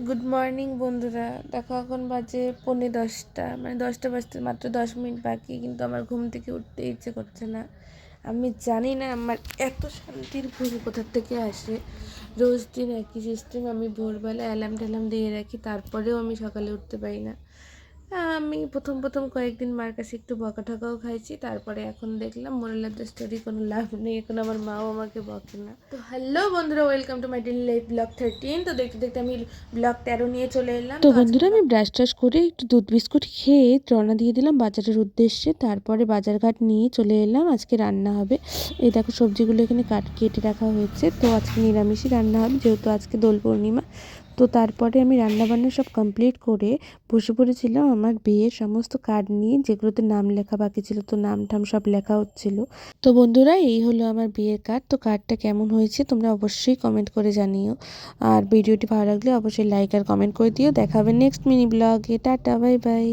Good morning বন্ধুরা। দেখো এখন বাজে 10:45, মানে 10টা বাজতে মাত্র 10 মিনিট বাকি, কিন্তু আমার ঘুম থেকে উঠতে ইচ্ছে করছে না। আমি জানি না আমার এত শান্তির ঘুম কোথার থেকে আসে। রোজ দিন একই সিস্টেম, আমি ভোরবেলা অ্যালার্ম ট্যালার্ম দিয়ে রাখি, তারপরেও আমি সকালে উঠতে পারি না। আমি প্রথম কয়েকদিন মার কাছে একটু বকা ঠকাও খাইছি, তারপরে এখন দেখলাম মোরাল অফ দ্য স্টোরি কোনো লাভ নেই, এখন আমার মাও আমাকে বকে না। তো হ্যালো বন্ধুরা, welcome to my daily life blog 13। তো দেখতে দেখতে আমি ব্লগ 13 নিয়ে চলে এলাম। তো তো আজকে বন্ধুরা, আমি ব্রাশ টাশ করে একটু দুধ বিস্কুট খেয়ে রওনা দিয়ে দিলাম বাজারের উদ্দেশ্যে। তারপরে বাজারঘাট নিয়ে চলে এলাম। আজকে রান্না হবে, এই দেখো সবজিগুলো এখানে কেটে রাখা হয়েছে। তো আজকে নিরামিষই রান্না হবে, যেহেতু আজকে দোল পূর্ণিমা। তো তারপরে আমি রান্নাবান্না সব কমপ্লিট করে বসে পড়েছিলাম আমার বিয়ের সমস্ত কার্ড নিয়ে, যেগুলোতে নাম লেখা বাকি ছিল। তো নাম টাম সব লেখা হচ্ছিল। তো বন্ধুরা, এই হলো আমার বিয়ের কার্ড। তো কার্ডটা কেমন হয়েছে তোমরা অবশ্যই কমেন্ট করে জানিও। আর ভিডিওটি ভালো লাগলে অবশ্যই লাইক আর কমেন্ট করে দিও। দেখা হবে নেক্সট মিনি ব্লগে। Tata, bye bye.